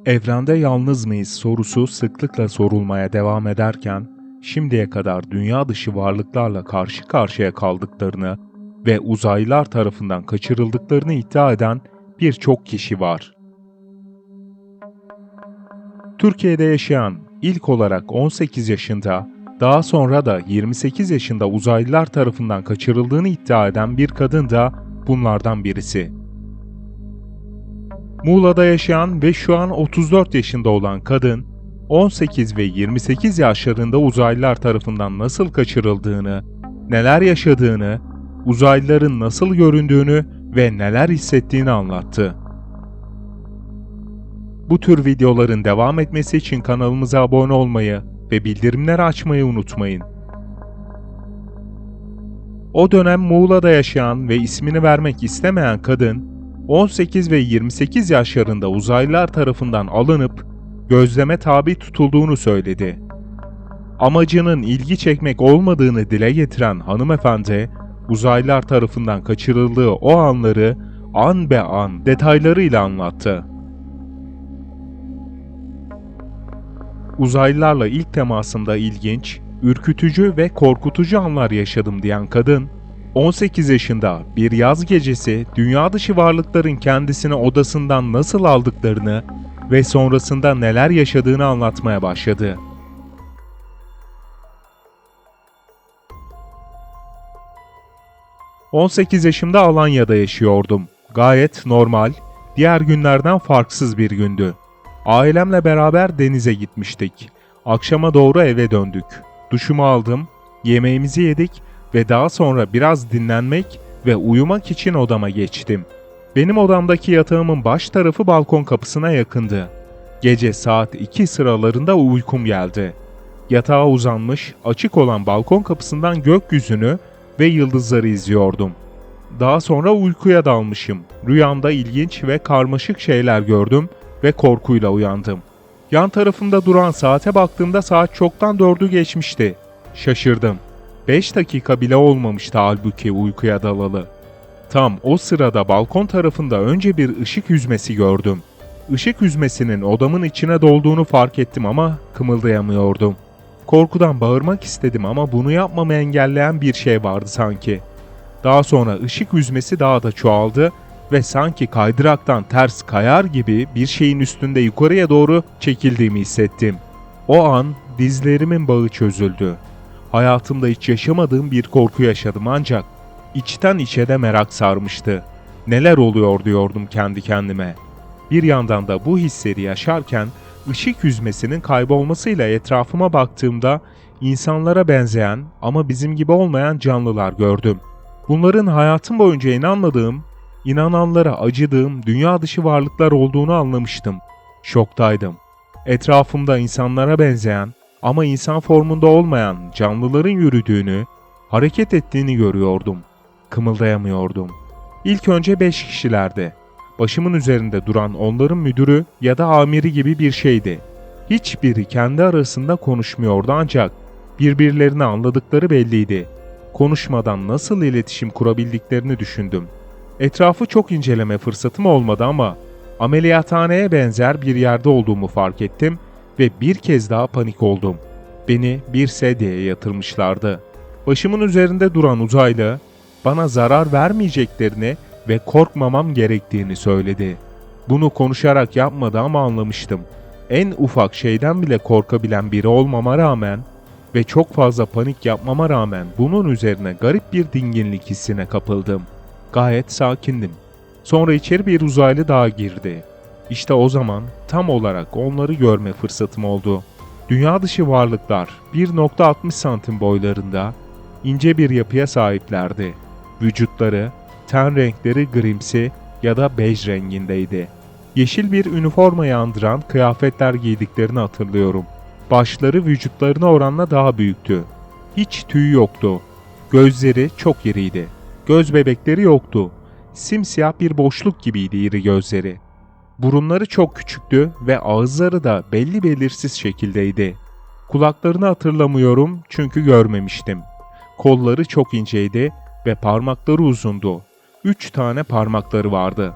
Evrende yalnız mıyız sorusu sıklıkla sorulmaya devam ederken, şimdiye kadar dünya dışı varlıklarla karşı karşıya kaldıklarını ve uzaylılar tarafından kaçırıldıklarını iddia eden birçok kişi var. Türkiye'de yaşayan, ilk olarak 18 yaşında, daha sonra da 28 yaşında uzaylılar tarafından kaçırıldığını iddia eden bir kadın da bunlardan birisi. Muğla'da yaşayan ve şu an 34 yaşında olan kadın, 18 ve 28 yaşlarında uzaylılar tarafından nasıl kaçırıldığını, neler yaşadığını, uzaylıların nasıl göründüğünü ve neler hissettiğini anlattı. Bu tür videoların devam etmesi için kanalımıza abone olmayı ve bildirimleri açmayı unutmayın. O dönem Muğla'da yaşayan ve ismini vermek istemeyen kadın, 18 ve 28 yaşlarında uzaylılar tarafından alınıp gözleme tabi tutulduğunu söyledi. Amacının ilgi çekmek olmadığını dile getiren hanımefendi, uzaylılar tarafından kaçırıldığı o anları an be an detaylarıyla anlattı. Uzaylılarla ilk temasımda ilginç, ürkütücü ve korkutucu anlar yaşadım diyen kadın, 18 yaşında bir yaz gecesi dünya dışı varlıkların kendisini odasından nasıl aldıklarını ve sonrasında neler yaşadığını anlatmaya başladı. "18 yaşımda Alanya'da yaşıyordum. Gayet normal, diğer günlerden farksız bir gündü. Ailemle beraber denize gitmiştik. Akşama doğru eve döndük. Duşumu aldım, yemeğimizi yedik ve daha sonra biraz dinlenmek ve uyumak için odama geçtim. Benim odamdaki yatağımın baş tarafı balkon kapısına yakındı. Gece saat 2 sıralarında uykum geldi. Yatağa uzanmış, açık olan balkon kapısından gökyüzünü ve yıldızları izliyordum. Daha sonra uykuya dalmışım. Rüyamda ilginç ve karmaşık şeyler gördüm ve korkuyla uyandım. Yan tarafımda duran saate baktığımda saat çoktan 4'ü geçmişti. Şaşırdım. 5 dakika bile olmamıştı halbuki uykuya dalalı. Tam o sırada balkon tarafında önce bir ışık yüzmesi gördüm. Işık yüzmesinin odamın içine dolduğunu fark ettim ama kımıldayamıyordum. Korkudan bağırmak istedim ama bunu yapmamı engelleyen bir şey vardı sanki. Daha sonra ışık yüzmesi daha da çoğaldı ve sanki kaydıraktan ters kayar gibi bir şeyin üstünde yukarıya doğru çekildiğimi hissettim. O an dizlerimin bağı çözüldü. Hayatımda hiç yaşamadığım bir korku yaşadım ancak içten içe de merak sarmıştı. Neler oluyor diyordum kendi kendime. Bir yandan da bu hisleri yaşarken ışık yüzmesinin kaybolmasıyla etrafıma baktığımda insanlara benzeyen ama bizim gibi olmayan canlılar gördüm. Bunların hayatım boyunca inanmadığım, inananlara acıdığım dünya dışı varlıklar olduğunu anlamıştım. Şoktaydım. Etrafımda insanlara benzeyen ama insan formunda olmayan canlıların yürüdüğünü, hareket ettiğini görüyordum. Kımıldayamıyordum. İlk önce 5 kişilerdi. Başımın üzerinde duran onların müdürü ya da amiri gibi bir şeydi. Hiçbiri kendi arasında konuşmuyordu ancak birbirlerini anladıkları belliydi. Konuşmadan nasıl iletişim kurabildiklerini düşündüm. Etrafı çok inceleme fırsatım olmadı ama ameliyathaneye benzer bir yerde olduğumu fark ettim ve bir kez daha panik oldum. Beni bir sedyeye yatırmışlardı. Başımın üzerinde duran uzaylı bana zarar vermeyeceklerini ve korkmamam gerektiğini söyledi. Bunu konuşarak yapmadı ama anlamıştım. En ufak şeyden bile korkabilen biri olmama rağmen ve çok fazla panik yapmama rağmen bunun üzerine garip bir dinginlik hissine kapıldım. Gayet sakindim. Sonra içeri bir uzaylı daha girdi. İşte o zaman tam olarak onları görme fırsatım oldu. Dünya dışı varlıklar 1,60 santim boylarında ince bir yapıya sahiplerdi. Vücutları, ten renkleri grimsi ya da bej rengindeydi. Yeşil bir üniformayı andıran kıyafetler giydiklerini hatırlıyorum. Başları vücutlarına oranla daha büyüktü. Hiç tüy yoktu. Gözleri çok iriydi. Göz bebekleri yoktu. Simsiyah bir boşluk gibiydi iri gözleri. Burunları çok küçüktü ve ağızları da belli belirsiz şekildeydi. Kulaklarını hatırlamıyorum çünkü görmemiştim. Kolları çok inceydi ve parmakları uzundu. 3 tane parmakları vardı.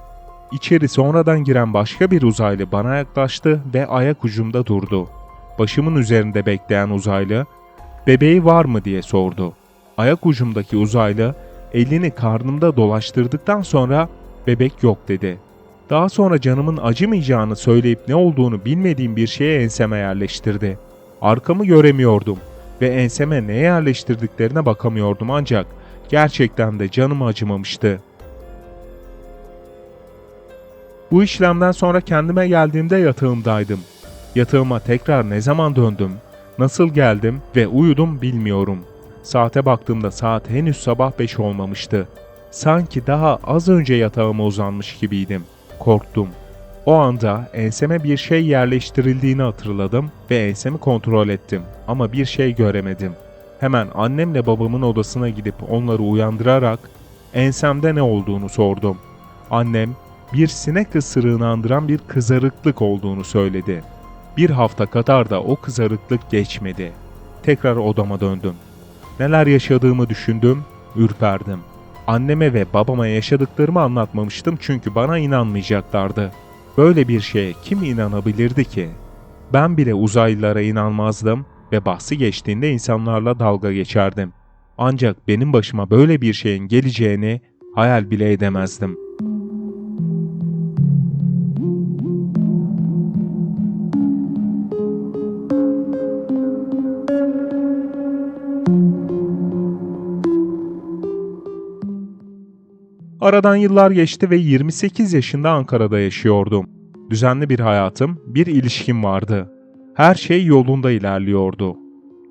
İçeri sonradan giren başka bir uzaylı bana yaklaştı ve ayak ucumda durdu. Başımın üzerinde bekleyen uzaylı, "Bebeği var mı?" diye sordu. Ayak ucumdaki uzaylı elini karnımda dolaştırdıktan sonra "Bebek yok." dedi. Daha sonra canımın acımayacağını söyleyip ne olduğunu bilmediğim bir şeye enseme yerleştirdi. Arkamı göremiyordum ve enseme ne yerleştirdiklerine bakamıyordum, ancak gerçekten de canım acımamıştı. Bu işlemden sonra kendime geldiğimde yatağımdaydım. Yatağıma tekrar ne zaman döndüm, nasıl geldim ve uyudum bilmiyorum. Saate baktığımda saat henüz sabah 5 olmamıştı. Sanki daha az önce yatağıma uzanmış gibiydim. Korktum. O anda enseme bir şey yerleştirildiğini hatırladım ve ensemi kontrol ettim ama bir şey göremedim. Hemen annemle babamın odasına gidip onları uyandırarak ensemde ne olduğunu sordum. Annem, bir sinek ısırığını andıran bir kızarıklık olduğunu söyledi. Bir hafta kadar da o kızarıklık geçmedi. Tekrar odama döndüm. Neler yaşadığımı düşündüm, ürperdim. Anneme ve babama yaşadıklarımı anlatmamıştım çünkü bana inanmayacaklardı. Böyle bir şeye kim inanabilirdi ki? Ben bile uzaylılara inanmazdım ve bahsi geçtiğinde insanlarla dalga geçerdim. Ancak benim başıma böyle bir şeyin geleceğini hayal bile edemezdim. Aradan yıllar geçti ve 28 yaşında Ankara'da yaşıyordum. Düzenli bir hayatım, bir ilişkim vardı. Her şey yolunda ilerliyordu.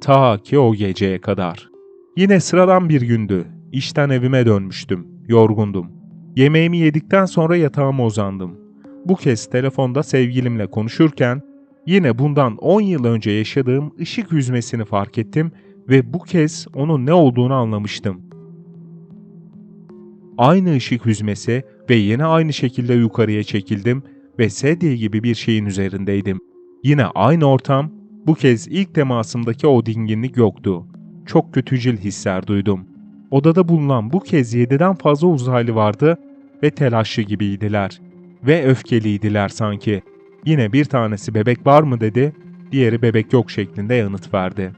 Ta ki o geceye kadar. Yine sıradan bir gündü. İşten evime dönmüştüm. Yorgundum. Yemeğimi yedikten sonra yatağıma uzandım. Bu kez telefonda sevgilimle konuşurken yine bundan 10 yıl önce yaşadığım ışık hüzmesini fark ettim ve bu kez onun ne olduğunu anlamıştım. Aynı ışık hüzmesi ve yine aynı şekilde yukarıya çekildim ve sedye gibi bir şeyin üzerindeydim. Yine aynı ortam, bu kez ilk temasımdaki o dinginlik yoktu. Çok kötücül hisler duydum. Odada bulunan bu kez 7'den fazla uzaylı vardı ve telaşlı gibiydiler. Ve öfkeliydiler sanki. Yine bir tanesi "Bebek var mı?" dedi, diğeri "Bebek yok" şeklinde yanıt verdi.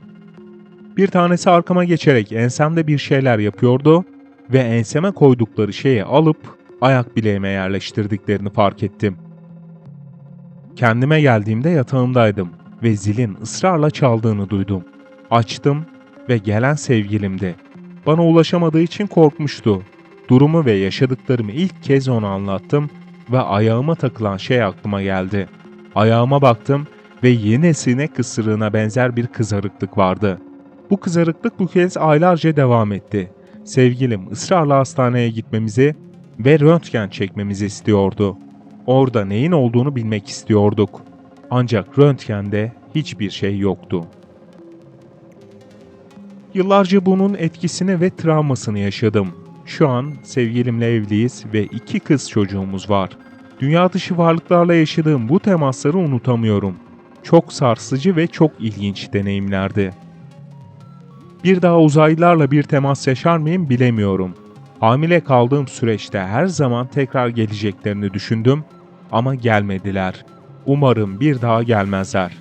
Bir tanesi arkama geçerek ensemde bir şeyler yapıyordu ve enseme koydukları şeyi alıp ayak bileğime yerleştirdiklerini fark ettim. Kendime geldiğimde yatağımdaydım ve zilin ısrarla çaldığını duydum. Açtım ve gelen sevgilimdi. Bana ulaşamadığı için korkmuştu. Durumu ve yaşadıklarımı ilk kez ona anlattım ve ayağıma takılan şey aklıma geldi. Ayağıma baktım ve yine sinek ısırığına benzer bir kızarıklık vardı. Bu kızarıklık bu kez aylarca devam etti. Sevgilim ısrarla hastaneye gitmemizi ve röntgen çekmemizi istiyordu. Orada neyin olduğunu bilmek istiyorduk. Ancak röntgende hiçbir şey yoktu. Yıllarca bunun etkisini ve travmasını yaşadım. Şu an sevgilimle evliyiz ve 2 kız çocuğumuz var. Dünya dışı varlıklarla yaşadığım bu temasları unutamıyorum. Çok sarsıcı ve çok ilginç deneyimlerdi. Bir daha uzaylılarla bir temas yaşar mıyım bilemiyorum. Hamile kaldığım süreçte her zaman tekrar geleceklerini düşündüm ama gelmediler. Umarım bir daha gelmezler.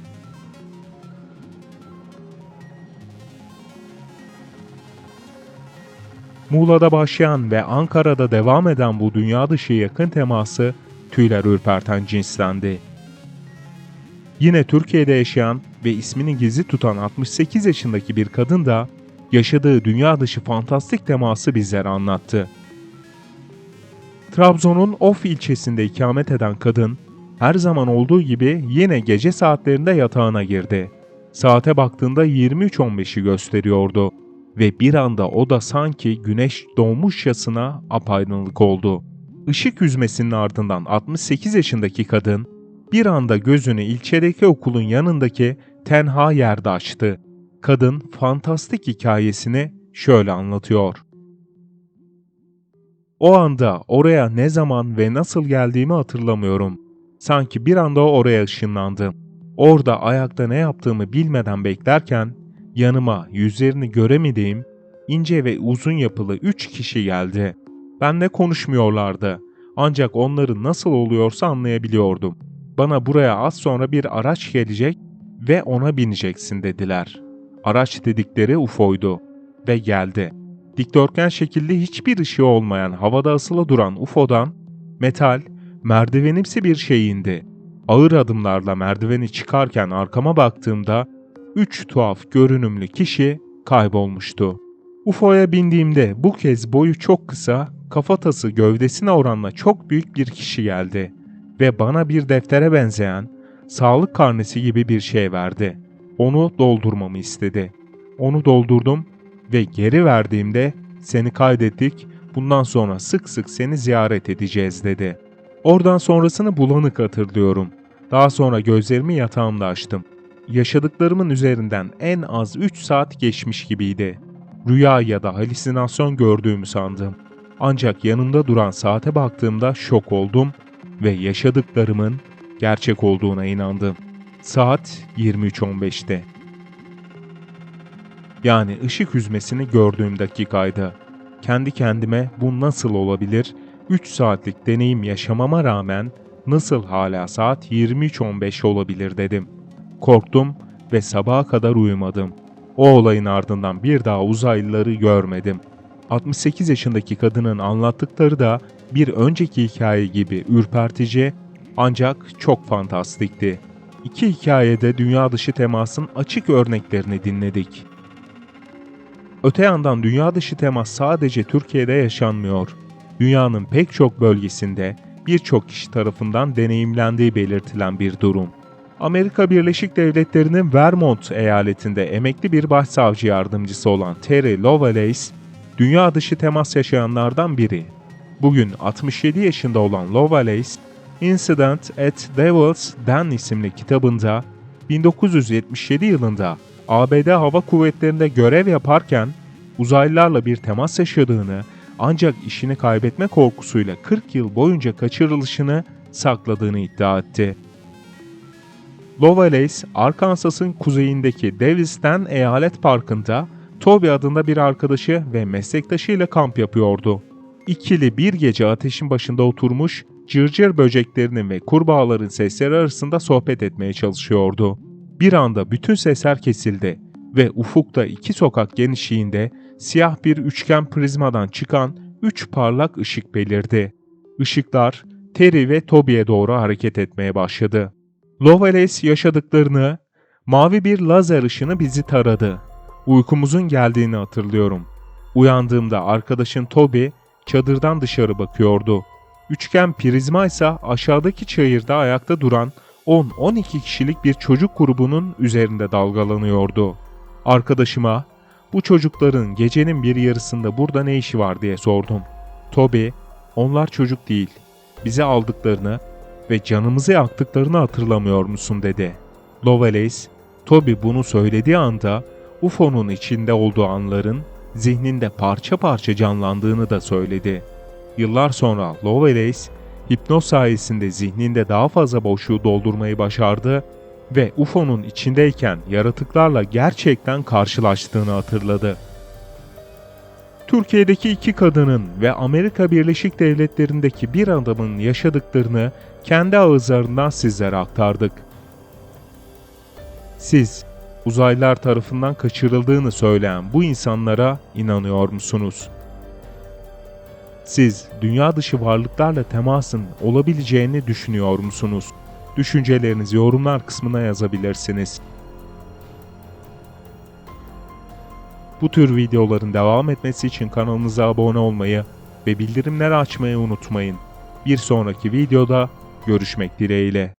Muğla'da başlayan ve Ankara'da devam eden bu dünya dışı yakın teması tüyler ürperten cinstendi. Yine Türkiye'de yaşayan ve ismini gizli tutan 68 yaşındaki bir kadın da yaşadığı dünya dışı fantastik teması bizlere anlattı. Trabzon'un Of ilçesinde ikamet eden kadın, her zaman olduğu gibi yine gece saatlerinde yatağına girdi. Saate baktığında 23:15'i gösteriyordu ve bir anda o da sanki güneş doğmuşçasına apaydınlık oldu. Işık yüzmesinin ardından 68 yaşındaki kadın bir anda gözünü ilçedeki okulun yanındaki tenha yerde açtı. Kadın fantastik hikayesini şöyle anlatıyor. O anda oraya ne zaman ve nasıl geldiğimi hatırlamıyorum. Sanki bir anda oraya ışınlandım. Orada ayakta ne yaptığımı bilmeden beklerken yanıma yüzlerini göremediğim ince ve uzun yapılı 3 kişi geldi. Benle konuşmuyorlardı. Ancak onların nasıl oluyorsa anlayabiliyordum. Bana buraya az sonra bir araç gelecek ve ona bineceksin dediler. Araç dedikleri UFO'ydu ve geldi. Dikdörtgen şekilde hiçbir ışığı olmayan havada asılı duran UFO'dan metal, merdivenimsi bir şey indi. Ağır adımlarla merdiveni çıkarken arkama baktığımda 3 tuhaf görünümlü kişi kaybolmuştu. UFO'ya bindiğimde bu kez boyu çok kısa, kafatası gövdesine oranla çok büyük bir kişi geldi ve bana bir deftere benzeyen sağlık karnesi gibi bir şey verdi. Onu doldurmamı istedi. Onu doldurdum ve geri verdiğimde seni kaydettik, bundan sonra sık sık seni ziyaret edeceğiz dedi. Oradan sonrasını bulanık hatırlıyorum. Daha sonra gözlerimi yatağımda açtım. Yaşadıklarımın üzerinden en az 3 saat geçmiş gibiydi. Rüya ya da halüsinasyon gördüğümü sandım. Ancak yanında duran saate baktığımda şok oldum ve yaşadıklarımın gerçek olduğuna inandım. Saat 23:15'te. Yani ışık hüzmesini gördüğüm dakikaydı. Kendi kendime bu nasıl olabilir? 3 saatlik deneyim yaşamama rağmen nasıl hala saat 23:15 olabilir dedim. Korktum ve sabaha kadar uyumadım. O olayın ardından bir daha uzaylıları görmedim. 68 yaşındaki kadının anlattıkları da bir önceki hikaye gibi ürpertici ancak çok fantastikti. İki hikayede dünya dışı temasın açık örneklerini dinledik. Öte yandan dünya dışı temas sadece Türkiye'de yaşanmıyor. Dünyanın pek çok bölgesinde birçok kişi tarafından deneyimlendiği belirtilen bir durum. Amerika Birleşik Devletleri'nin Vermont eyaletinde emekli bir başsavcı yardımcısı olan Terry Lovelace, dünya dışı temas yaşayanlardan biri. Bugün 67 yaşında olan Lovelace, Incident at Devil's Den isimli kitabında 1977 yılında ABD Hava Kuvvetleri'nde görev yaparken uzaylılarla bir temas yaşadığını ancak işini kaybetme korkusuyla 40 yıl boyunca kaçırılışını sakladığını iddia etti. Lovelace, Arkansas'ın kuzeyindeki Davis'ten Eyalet Parkı'nda Toby adında bir arkadaşı ve meslektaşıyla kamp yapıyordu. İkili bir gece ateşin başında oturmuş, cırcır böceklerinin ve kurbağaların sesleri arasında sohbet etmeye çalışıyordu. Bir anda bütün sesler kesildi ve ufukta 2 sokak genişliğinde siyah bir üçgen prizmadan çıkan 3 parlak ışık belirdi. Işıklar Terry ve Toby'ye doğru hareket etmeye başladı. Lovelace yaşadıklarını, mavi bir lazer ışını bizi taradı. Uykumuzun geldiğini hatırlıyorum. Uyandığımda arkadaşın Toby çadırdan dışarı bakıyordu. Üçgen prizma ise aşağıdaki çayırda ayakta duran 10-12 kişilik bir çocuk grubunun üzerinde dalgalanıyordu. Arkadaşıma, bu çocukların gecenin bir yarısında burada ne işi var diye sordum. Toby, onlar çocuk değil, bizi aldıklarını ve canımızı yaktıklarını hatırlamıyor musun dedi. Lovelace, Toby bunu söylediği anda UFO'nun içinde olduğu anların zihninde parça parça canlandığını da söyledi. Yıllar sonra Lovelace, hipnoz sayesinde zihninde daha fazla boşluğu doldurmayı başardı ve UFO'nun içindeyken yaratıklarla gerçekten karşılaştığını hatırladı. Türkiye'deki 2 kadının ve Amerika Birleşik Devletleri'ndeki bir adamın yaşadıklarını kendi ağızlarından sizlere aktardık. Siz, uzaylılar tarafından kaçırıldığını söyleyen bu insanlara inanıyor musunuz? Siz, dünya dışı varlıklarla temasın olabileceğini düşünüyor musunuz? Düşüncelerinizi yorumlar kısmına yazabilirsiniz. Bu tür videoların devam etmesi için kanalımıza abone olmayı ve bildirimleri açmayı unutmayın. Bir sonraki videoda görüşmek dileğiyle.